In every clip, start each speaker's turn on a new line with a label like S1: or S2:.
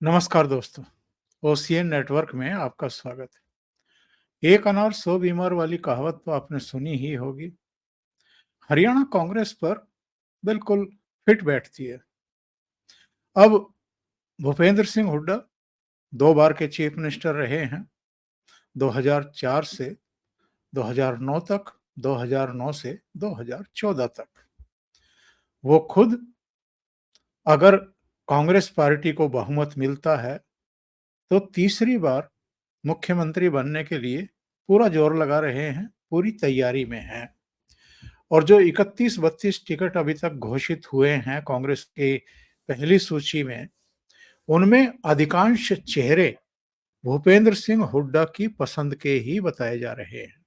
S1: नमस्कार दोस्तों, ocean network में आपका स्वागत है। एक अनार सौ बीमार वाली कहावत तो आपने सुनी ही होगी। हरियाणा कांग्रेस पर बिल्कुल फिट बैठती है। अब भूपेंद्र सिंह हुड्डा 2 बार के चीफ मिनिस्टर रहे हैं, 2004 से 2009 तक, 2009 से 2014 तक। वो खुद अगर कांग्रेस पार्टी को बहुमत मिलता है तो तीसरी बार मुख्यमंत्री बनने के लिए पूरा जोर लगा रहे हैं, पूरी तैयारी में हैं। और जो 31-32 टिकट अभी तक घोषित हुए हैं कांग्रेस की पहली सूची में, उनमें अधिकांश चेहरे भूपेंद्र सिंह हुड्डा की पसंद के ही बताए जा रहे हैं।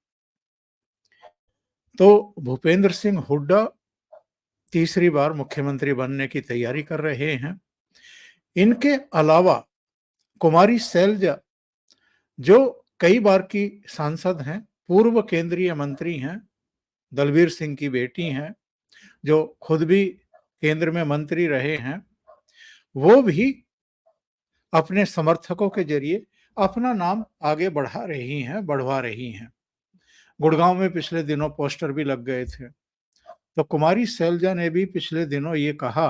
S1: तो भूपेंद्र सिंह हुड्डा तीसरी बार मुख्यमंत्री बनने की तैयारी कर रहे हैं। इनके अलावा कुमारी सैलजा, जो कई बार की सांसद हैं, पूर्व केंद्रीय मंत्री हैं, दलबीर सिंह की बेटी हैं, जो खुद भी केंद्र में मंत्री रहे हैं, वो भी अपने समर्थकों के जरिए अपना नाम आगे बढ़वा रही हैं। गुड़गांव में पिछले दिनों पोस्टर भी लग गए थे। तो कुमारी सैलजा ने भी पिछले दिनों ये कहा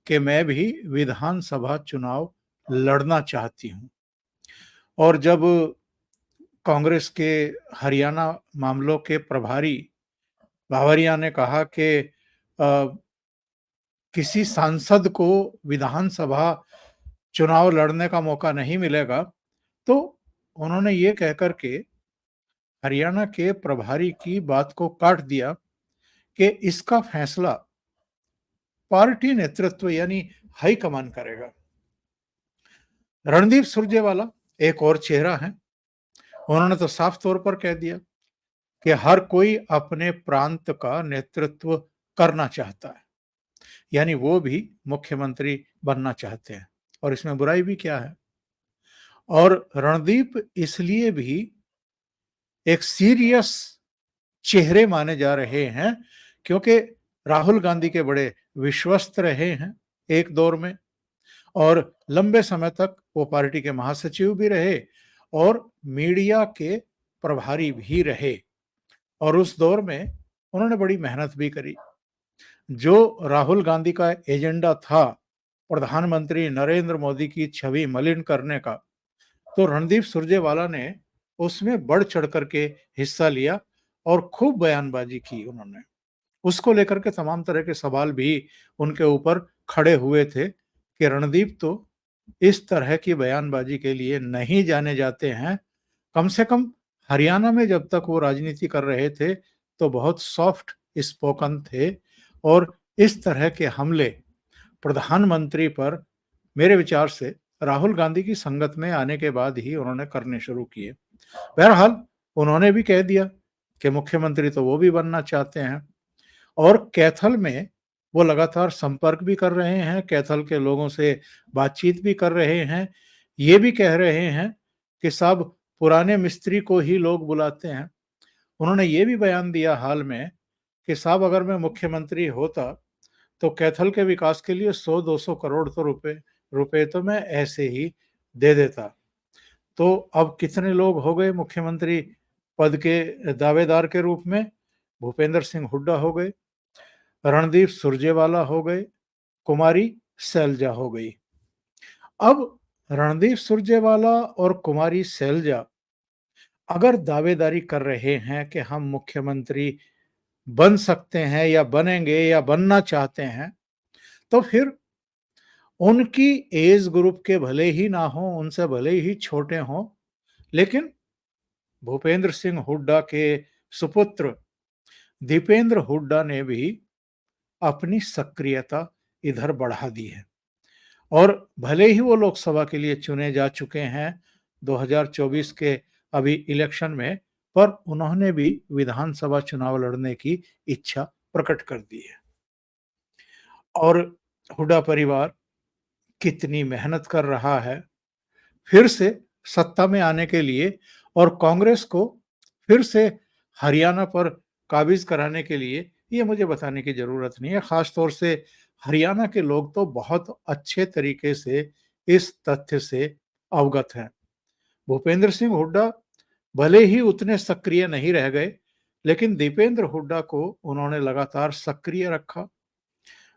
S1: कि मैं भी विधानसभा चुनाव लड़ना चाहती हूँ। और जब कांग्रेस के हरियाणा मामलों के प्रभारी बावरिया ने कहा कि किसी सांसद को विधानसभा चुनाव लड़ने का मौका नहीं मिलेगा, तो उन्होंने ये कहकर के हरियाणा के प्रभारी की बात को काट दिया कि इसका फैसला पार्टी नेतृत्व यानी हाईकमान करेगा। रणदीप सुरजेवाला एक और चेहरा है। उन्होंने तो साफ तौर पर कह दिया कि हर कोई अपने प्रांत का नेतृत्व करना चाहता है, यानी वो भी मुख्यमंत्री बनना चाहते हैं, और इसमें बुराई भी क्या है। और रणदीप इसलिए भी एक सीरियस चेहरे माने जा रहे हैं क्योंकि राहुल गांधी के बड़े विश्वस्त रहे हैं एक दौर में, और लंबे समय तक वो पार्टी के महासचिव भी रहे और मीडिया के प्रभारी भी रहे। और उस दौर में उन्होंने बड़ी मेहनत भी करी। जो राहुल गांधी का एजेंडा था प्रधानमंत्री नरेंद्र मोदी की छवि मलिन करने का, तो रणदीप सुरजेवाला ने उसमें बढ़ चढ़ करके हिस्सा लिया और खूब बयानबाजी की उन्होंने। उसको लेकर के तमाम तरह के सवाल भी उनके ऊपर खड़े हुए थे कि रणदीप तो इस तरह की बयानबाजी के लिए नहीं जाने जाते हैं। कम से कम हरियाणा में जब तक वो राजनीति कर रहे थे तो बहुत सॉफ्ट स्पोकन थे, और इस तरह के हमले प्रधानमंत्री पर मेरे विचार से राहुल गांधी की संगत में आने के बाद ही उन्होंने करने शुरू किए। बहरहाल उन्होंने भी कह दिया कि मुख्यमंत्री तो वो भी बनना चाहते हैं, और कैथल में वो लगातार संपर्क भी कर रहे हैं, कैथल के लोगों से बातचीत भी कर रहे हैं। ये भी कह रहे हैं कि साहब पुराने मिस्त्री को ही लोग बुलाते हैं। उन्होंने ये भी बयान दिया हाल में कि साहब अगर मैं मुख्यमंत्री होता तो कैथल के विकास के लिए 100-200 करोड़ तो रुपए तो मैं ऐसे ही दे देता। तो अब कितने लोग हो गए मुख्यमंत्री पद के दावेदार के रूप में? भूपेंद्र सिंह हुड्डा हो गए, रणदीप सुरजेवाला हो गए, कुमारी सैलजा हो गई। अब रणदीप सुरजेवाला और कुमारी सैलजा अगर दावेदारी कर रहे हैं कि हम मुख्यमंत्री बन सकते हैं या बनेंगे या बनना चाहते हैं, तो फिर उनकी एज ग्रुप के भले ही ना हो, उनसे भले ही छोटे हों, लेकिन भूपेंद्र सिंह हुड्डा के सुपुत्र दीपेंद्र हुड्डा ने भी अपनी सक्रियता इधर बढ़ा दी है। और भले ही वो लोकसभा के लिए चुने जा चुके हैं 2024 के अभी इलेक्शन में, पर उन्होंने भी विधानसभा चुनाव लड़ने की इच्छा प्रकट कर दी है। और हुड्डा परिवार कितनी मेहनत कर रहा है फिर से सत्ता में आने के लिए, और कांग्रेस को फिर से हरियाणा पर काबिज कराने के लिए, ये मुझे बताने की जरूरत नहीं है। खास तौर से हरियाणा के लोग तो बहुत अच्छे तरीके से इस तथ्य से अवगत हैं। भूपेंद्र सिंह हुड्डा भले ही उतने सक्रिय नहीं रह गए, लेकिन दीपेंद्र हुड्डा को उन्होंने लगातार सक्रिय रखा।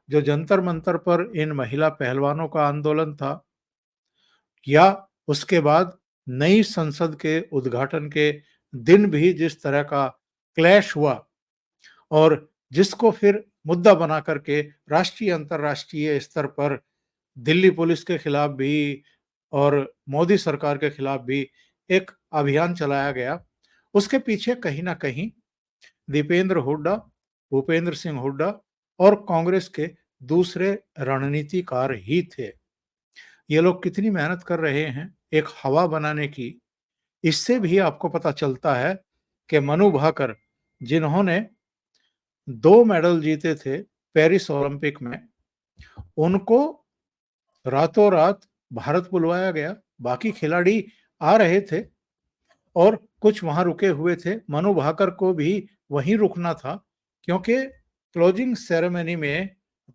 S1: जो जंतर मंतर पर इन महिला पहलवानों का आंदोलन था, या उसके बाद नई संसद के उद्घाटन के दिन भी जिस तरह का क्लैश हुआ, और जिसको फिर मुद्दा बना करके राष्ट्रीय अंतर्राष्ट्रीय स्तर पर दिल्ली पुलिस के खिलाफ भी और मोदी सरकार के खिलाफ भी एक अभियान चलाया गया, उसके पीछे कहीं ना कहीं दीपेंद्र हुड्डा, भूपेंद्र सिंह हुड्डा और कांग्रेस के दूसरे रणनीतिकार ही थे। ये लोग कितनी मेहनत कर रहे हैं एक हवा बनाने की, इससे भी आपको पता चलता है कि मनु भाकर, जिन्होंने 2 मेडल जीते थे पेरिस ओलंपिक में, उनको रातों रात भारत बुलवाया गया। बाकी खिलाड़ी आ रहे थे और कुछ वहां रुके हुए थे। मनु भाकर को भी वहीं रुकना था, क्योंकि क्लोजिंग सेरेमनी में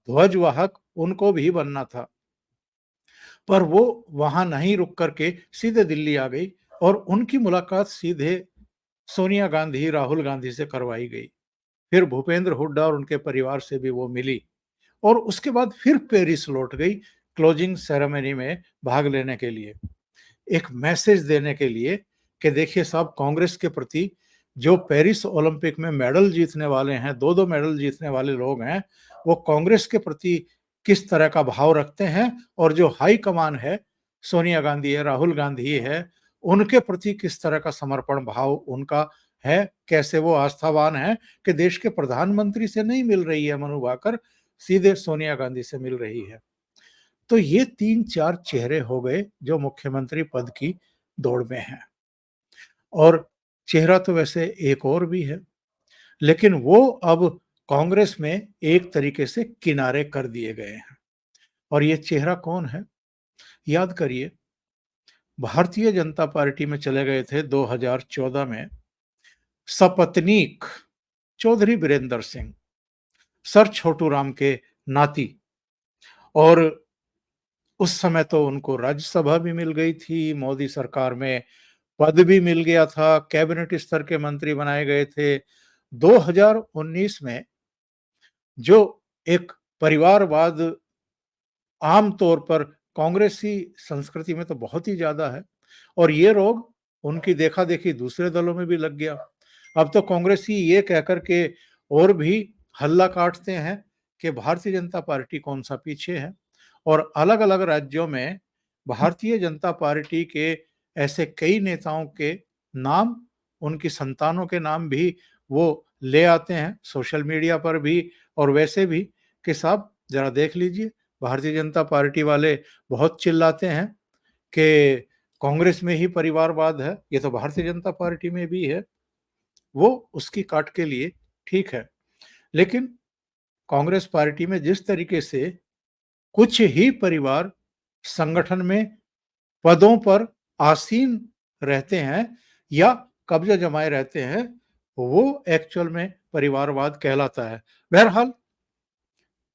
S1: ध्वजवाहक उनको भी बनना था। पर वो वहां नहीं रुक करके सीधे दिल्ली आ गई और उनकी मुलाकात सीधे सोनिया गांधी, राहुल गांधी से करवाई गई। फिर भूपेंद्र हुड्डा और उनके परिवार से भी वो मिली और उसके बाद फिर पेरिस लौट गई क्लोजिंग सेरेमनी में भाग लेने के लिए, एक मैसेज देने के लिए कि देखिए साहब, कांग्रेस के प्रति जो पेरिस ओलंपिक में मेडल जीतने वाले हैं, 2-2 मेडल जीतने वाले लोग हैं, वो कांग्रेस के प्रति किस तरह का भाव रखते हैं, और जो हाई कमान है, सोनिया गांधी है, राहुल गांधी है, उनके प्रति किस तरह का समर्पण भाव उनका है, कैसे वो आस्थावान है कि देश के प्रधानमंत्री से नहीं मिल रही है मनु भाकर, सीधे सोनिया गांधी से मिल रही है। तो ये 3-4 चेहरे हो गए जो मुख्यमंत्री पद की दौड़ में हैं। और चेहरा तो वैसे एक और भी है, लेकिन वो अब कांग्रेस में एक तरीके से किनारे कर दिए गए हैं। और ये चेहरा कौन है? याद करिए, भारतीय जनता पार्टी में चले गए थे 2014 में सपत्नीक चौधरी बीरेंद्र सिंह, सर छोटू राम के नाती, और उस समय तो उनको राज्यसभा भी मिल गई थी, मोदी सरकार में पद भी मिल गया था, कैबिनेट स्तर के मंत्री बनाए गए थे। 2019 में जो एक परिवारवाद आम तौर पर कांग्रेसी संस्कृति में तो बहुत ही ज्यादा है, और ये रोग उनकी देखा देखी दूसरे दलों में भी लग गया। अब तो कांग्रेसी ये कहकर के और भी हल्ला काटते हैं कि भारतीय जनता पार्टी कौन सा पीछे है, और अलग अलग राज्यों में भारतीय जनता पार्टी के ऐसे कई नेताओं के नाम, उनकी संतानों के नाम भी वो ले आते हैं सोशल मीडिया पर भी और वैसे भी, कि साहब जरा देख लीजिए, भारतीय जनता पार्टी वाले बहुत चिल्लाते हैं कि कांग्रेस में ही परिवारवाद है, ये तो भारतीय जनता पार्टी में भी है। वो उसकी काट के लिए ठीक है, लेकिन कांग्रेस पार्टी में जिस तरीके से कुछ ही परिवार संगठन में पदों पर आसीन रहते हैं या कब्जा जमाए रहते हैं, वो एक्चुअल में परिवारवाद कहलाता है। बहरहाल,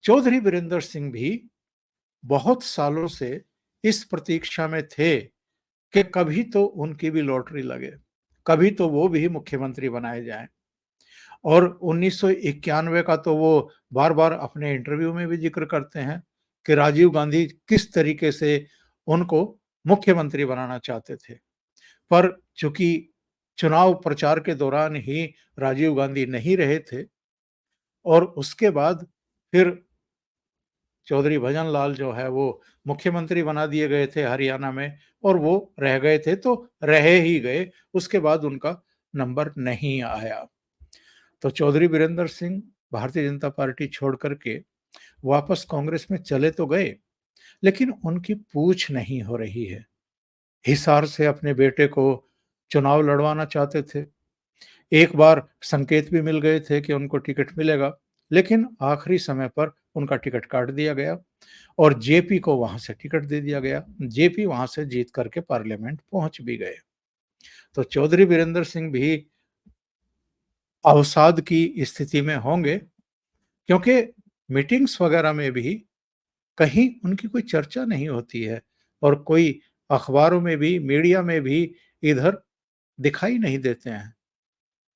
S1: चौधरी बीरेंद्र सिंह भी बहुत सालों से इस प्रतीक्षा में थे कि कभी तो उनकी भी लॉटरी लगे, कभी तो वो भी मुख्यमंत्री बनाए जाएं। और 1991 का तो वो बार बार अपने इंटरव्यू में भी जिक्र करते हैं कि राजीव गांधी किस तरीके से उनको मुख्यमंत्री बनाना चाहते थे, पर चूंकि चुनाव प्रचार के दौरान ही राजीव गांधी नहीं रहे थे, और उसके बाद फिर चौधरी भजन लाल जो है वो मुख्यमंत्री बना दिए गए थे हरियाणा में, और वो रह गए थे तो रहे ही गए, उसके बाद उनका नंबर नहीं आया। तो चौधरी बीरेंद्र सिंह भारतीय जनता पार्टी छोड़ करके वापस कांग्रेस में चले तो गए, लेकिन उनकी पूछ नहीं हो रही है। हिसार से अपने बेटे को चुनाव लड़वाना चाहते थे। एक बार संकेत भी मिल गए थे कि उनको टिकट मिलेगा, लेकिन आखिरी समय पर उनका टिकट काट दिया गया और जेपी को वहां से टिकट दे दिया गया। जेपी वहां से जीत करके पार्लियामेंट पहुंच भी गए। तो चौधरी बीरेंद्र सिंह भी अवसाद की स्थिति में होंगे, क्योंकि मीटिंग्स वगैरह में भी कहीं उनकी कोई चर्चा नहीं होती है। और कोई अखबारों में भी, मीडिया में भी इधर दिखाई नहीं देते हैं।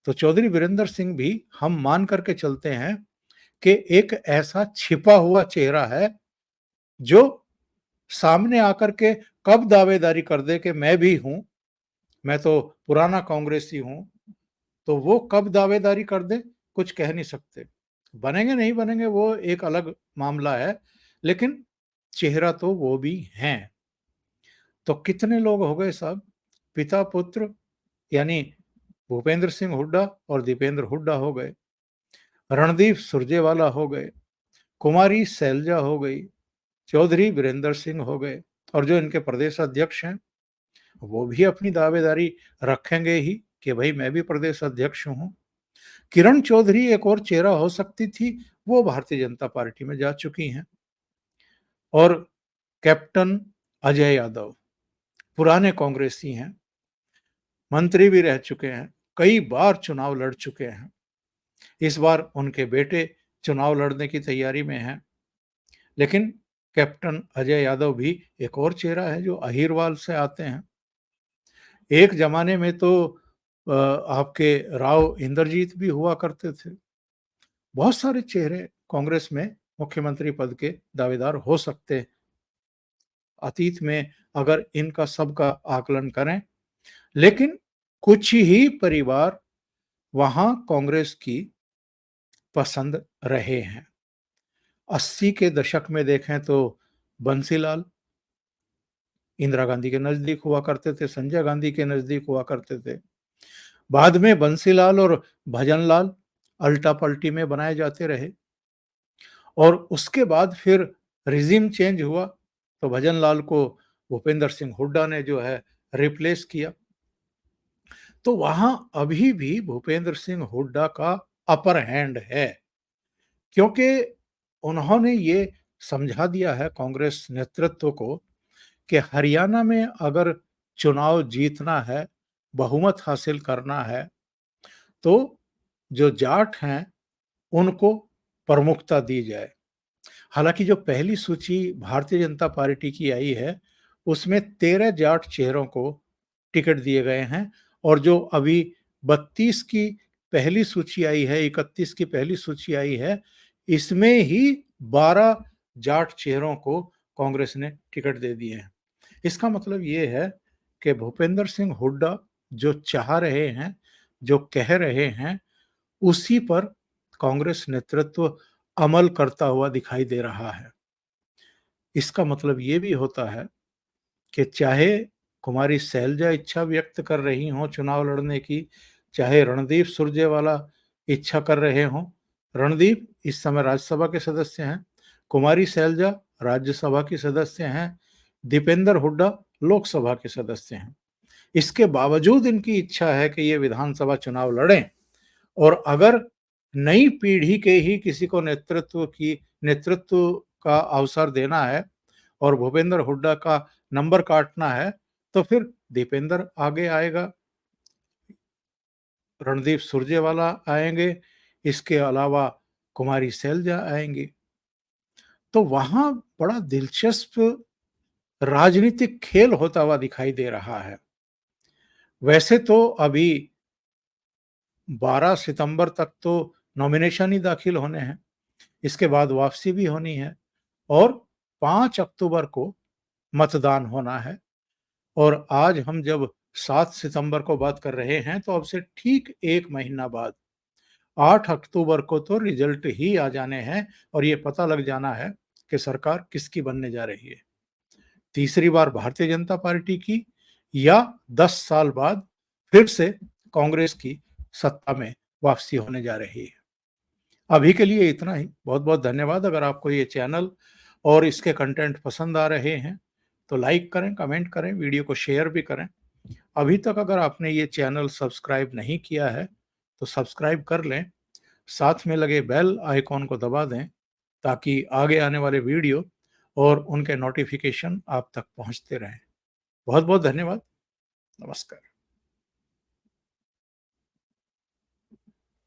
S1: तो चौधरी वीरेंद्र सिंह भी हम मान करके चलते हैं कि एक ऐसा छिपा हुआ चेहरा है जो सामने आकर के कब दावेदारी कर दे कि मैं भी हूं, मैं तो पुराना कांग्रेसी हूं, तो वो कब दावेदारी कर दे कुछ कह नहीं सकते। बनेंगे नहीं बनेंगे वो एक अलग मामला है, लेकिन चेहरा तो वो भी हैं। तो कितने लोग हो गए साहब, पिता पुत्र, यानी भूपेंद्र सिंह हुड्डा और दीपेंद्र हुड्डा हो गए, रणदीप सुरजेवाला हो गए, कुमारी सैलजा हो गई, चौधरी वीरेंद्र सिंह हो गए, और जो इनके प्रदेश अध्यक्ष हैं वो भी अपनी दावेदारी रखेंगे ही कि भाई मैं भी प्रदेश अध्यक्ष हूं। किरण चौधरी एक और चेहरा हो सकती थी, वो भारतीय जनता पार्टी में जा चुकी हैं। और कैप्टन अजय यादव पुराने कांग्रेसी हैं, मंत्री भी रह चुके हैं, कई बार चुनाव लड़ चुके हैं। इस बार उनके बेटे चुनाव लड़ने की तैयारी में हैं। लेकिन कैप्टन अजय यादव भी एक और चेहरा है जो अहिरवाल से आते हैं। एक जमाने में तो आपके राव इंद्रजीत भी हुआ करते थे। बहुत सारे चेहरे कांग्रेस में मुख्यमंत्री पद के दावेदार हो सकते हैं अतीत में, अगर इनका सबका आकलन करें। लेकिन कुछ ही परिवार वहां कांग्रेस की पसंद रहे हैं। 80 के दशक में देखें तो बंसीलाल इंदिरा गांधी के नजदीक हुआ करते थे, संजय गांधी के नजदीक हुआ करते थे। बाद में बंसीलाल और भजनलाल अल्टा पल्टी में बनाए जाते रहे, और उसके बाद फिर रिजिम चेंज हुआ तो भजनलाल को भूपेंद्र सिंह हुड्डा ने जो है रिप्लेस किया। तो वहां अभी भी भूपेंद्र सिंह हुड्डा का अपर हैंड है, क्योंकि उन्होंने ये समझा दिया है कांग्रेस नेतृत्व को कि हरियाणा में अगर चुनाव जीतना है, बहुमत हासिल करना है, तो जो जाट हैं उनको प्रमुखता दी जाए। हालांकि जो पहली सूची भारतीय जनता पार्टी की आई है उसमें 13 जाट चेहरों को टिकट दिए गए हैं, और जो अभी 32 की पहली सूची आई है, 31 की पहली सूची आई है, इसमें ही 12 जाट चेहरों को कांग्रेस ने टिकट दे दिए हैं। इसका मतलब ये है कि भूपेंद्र सिंह हुड्डा जो चाह रहे हैं, जो कह रहे हैं, उसी पर कांग्रेस नेतृत्व अमल करता हुआ दिखाई दे रहा है। इसका मतलब ये भी होता है कि चाहे कुमारी सैलजा इच्छा व्यक्त कर रही हों चुनाव लड़ने की, चाहे रणदीप सुरजेवाला इच्छा कर रहे हों, रणदीप इस समय राज्यसभा के सदस्य हैं, कुमारी सैलजा राज्यसभा की सदस्य हैं, दीपेंद्र हुड्डा लोकसभा के सदस्य हैं। इसके बावजूद इनकी इच्छा है कि ये विधानसभा चुनाव लड़ें, और अगर नई पीढ़ी के ही किसी को नेतृत्व का अवसर देना है और भूपेंद्र हुड्डा का नंबर काटना है, तो फिर दीपेंद्र आगे आएगा, रणदीप सुरजेवाला आएंगे, इसके अलावा कुमारी सैलजा आएंगी। तो वहां बड़ा दिलचस्प राजनीतिक खेल होता हुआ दिखाई दे रहा है। वैसे तो अभी 12 सितंबर तक तो नॉमिनेशन ही दाखिल होने हैं, इसके बाद वापसी भी होनी है, और 5 अक्टूबर को मतदान होना है। और आज हम जब 7 सितंबर को बात कर रहे हैं तो अब से ठीक एक महीना बाद 8 अक्टूबर को तो रिजल्ट ही आ जाने हैं, और ये पता लग जाना है कि सरकार किसकी बनने जा रही है, तीसरी बार भारतीय जनता पार्टी की, या 10 साल बाद फिर से कांग्रेस की सत्ता में वापसी होने जा रही है। अभी के लिए इतना ही। बहुत बहुत धन्यवाद। अगर आपको ये चैनल और इसके कंटेंट पसंद आ रहे हैं तो लाइक करें, कमेंट करें, वीडियो को शेयर भी करें। अभी तक अगर आपने ये चैनल सब्सक्राइब नहीं किया है तो सब्सक्राइब कर लें, साथ में लगे बेल आइकॉन को दबा दें ताकि आगे आने वाले वीडियो और उनके नोटिफिकेशन आप तक पहुंचते रहें। बहुत बहुत धन्यवाद। नमस्कार।